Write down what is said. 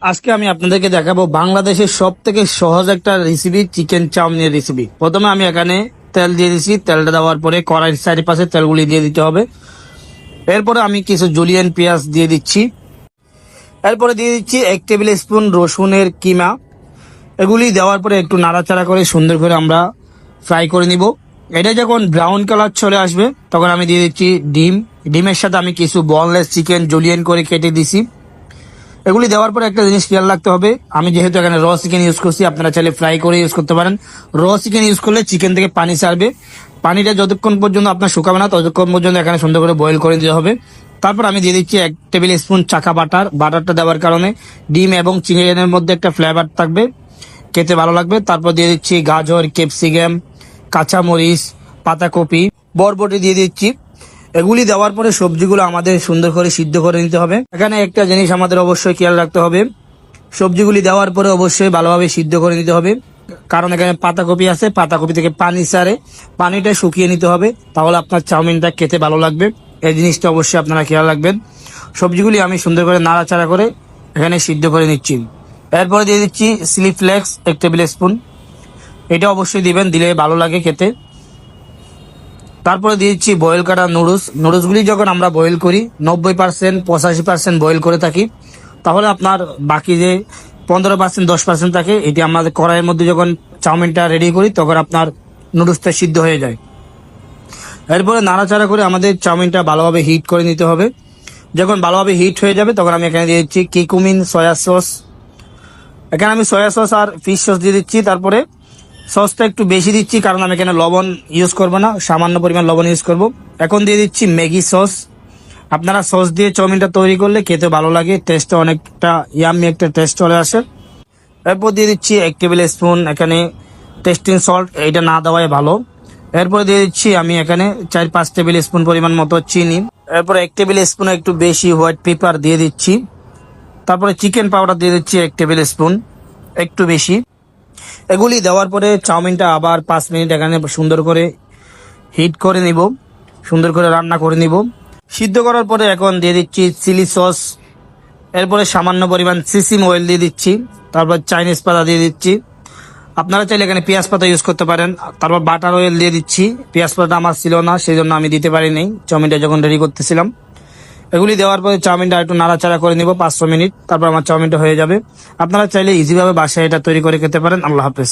আজকে আমি আপনাদেরকে দেখাবো বাংলাদেশের সব থেকে সহজ একটা রেসিপি, চিকেন চাউমিনের রেসিপি। প্রথমে আমি এখানে তেল দিয়ে দিচ্ছি। তেলটা দেওয়ার পরে কড়াইয়ের চারিপাশে তেলগুলি দিয়ে দিতে হবে। এরপরে আমি কিছু জুলিয়ান পেঁয়াজ দিয়ে দিচ্ছি। এরপরে দিয়ে দিচ্ছি 1 টেবিল স্পুন রসুনের কিমা। এগুলি দেওয়ার পরে একটু নাড়াচাড়া করে সুন্দর করে আমরা ফ্রাই করে নিব। এটা যখন ব্রাউন কালার চলে আসবে তখন আমি দিয়ে দিচ্ছি ডিম। ডিমের সাথে আমি কিছু বনলেস চিকেন জুলিয়ান করে কেটে দিছি। এগুলি দেওয়ার পরে একটা জিনিস খেয়াল রাখতে হবে, আমি যেহেতু এখানে র চিকেন ইউজ করছি, আপনারা চাইলে ফ্রাই করে ইউজ করতে পারেন। র চিকেন ইউজ করলে চিকেন থেকে পানি ছাড়বে। পানিটা যতক্ষণ পর্যন্ত আপনার শুকাবে না ততক্ষণ পর্যন্ত এখানে সুন্দর করে বয়েল করে দিতে হবে। তারপর আমি দিয়ে দিচ্ছি 1 টেবিল স্পুন চাকা বাটার। বাটারটা দেওয়ার কারণে ডিম এবং চিকেনের মধ্যে একটা ফ্লেভার থাকবে, খেতে ভালো লাগবে। তারপর দিয়ে দিচ্ছি গাজর, ক্যাপসিকাম, কাঁচামরিচ, পাতাকপি, বরবটি দিয়ে দিচ্ছি। এগুলি দেওয়ার পরে সবজিগুলো আমাদের সুন্দর করে সিদ্ধ করে নিতে হবে। এখানে একটা জিনিস আমাদের অবশ্যই খেয়াল রাখতে হবে, সবজিগুলি দেওয়ার পরে অবশ্যই ভালোভাবে সিদ্ধ করে নিতে হবে, কারণ এখানে পাতাকপি আছে, পাতাকপি থেকে পানি ছাড়ে, পানিটা শুকিয়ে নিতে হবে, তাহলে আপনার চাউমিনটা খেতে ভালো লাগবে। এই জিনিসটা অবশ্যই আপনারা খেয়াল রাখবেন। সবজিগুলি আমি সুন্দর করে নাড়াচাড়া করে এখানে সিদ্ধ করে নিচ্ছি। এরপরে দিয়ে দিচ্ছি চিলি ফ্লেক্স 1 টেবিল স্পুন। এটা অবশ্যই দিবেন, দিলে ভালো লাগে খেতে। তারপরে দিয়েছি বয়েল করা নুডলস। নুডলসগুলি যখন আমরা বয়েল করি 90% 85% বয়েল করে থাকি, তাহলে আপনার বাকি যে 15% 10% থাকে, এটি আমাদের কড়াইয়ের মধ্যে যখন চাউমিনটা রেডি করি তখন আপনার নুডলসটা সিদ্ধ হয়ে যায়। এরপরে নাড়াচাড়া করে আমাদের চাউমিনটা ভালোভাবে হিট করে নিতে হবে। যখন ভালোভাবে হিট হয়ে যাবে তখন আমি এখানে দিয়ে দিচ্ছি কিকুমিন সয়া সস। এখানে আমি সয়া সস আর ফিশ সস দিয়ে দিচ্ছি। তারপরে সসটা একটু বেশি দিচ্ছি, কারণ আমি এখানে লবণ ইউজ করবো না, সামান্য পরিমাণ লবণ ইউজ করব। এখন দিয়ে দিচ্ছি ম্যাগি সস। আপনারা সস দিয়ে চাউমিনটা তৈরি করলে খেতে ভালো লাগে, টেস্টটা অনেকটা ইয়ামি একটা টেস্ট চলে আসে। এরপর দিয়ে দিচ্ছি 1 টেবিল স্পুন এখানে টেস্টিং সল্ট, এটা না দেওয়াই ভালো। এরপরে দিয়ে দিচ্ছি আমি এখানে 4-5 টেবিল স্পুন পরিমাণ মতো চিনি। এরপর 1 টেবিল স্পুন একটু বেশি হোয়াইট পেপার দিয়ে দিচ্ছি। তারপরে চিকেন পাউডার দিয়ে দিচ্ছি 1 টেবিল স্পুন, একটু বেশি। এগুলি দেওয়ার পরে চাউমিনটা আবার 5 মিনিট এখানে সুন্দর করে হিট করে নিব, সুন্দর করে রান্না করে নিব। সিদ্ধ করার পরে এখন দিয়ে দিচ্ছি চিলি সস। এরপরে সামান্য পরিমাণ সিসিম অয়েল দিয়ে দিচ্ছি। তারপর চাইনিজ পাতা দিয়ে দিচ্ছি। আপনারা চাইলে এখানে পেঁয়াজ পাতা ইউজ করতে পারেন। তারপর বাটার অয়েল দিয়ে দিচ্ছি। পেঁয়াজ পাতা আমার ছিল না, সেই জন্য আমি দিতে পারিনি চাউমিনটা যখন রেডি করতেছিলাম। এগুলি দেওয়ার পরে চাউমিনটা একটু নাড়াচাড়া করে নিব 5-6 মিনিট, তারপর আমার চাউমিনটা হয়ে যাবে। আপনারা চাইলে ইজিভাবে বাসায় এটা তৈরি করে খেতে পারেন। আল্লাহ হাফেজ।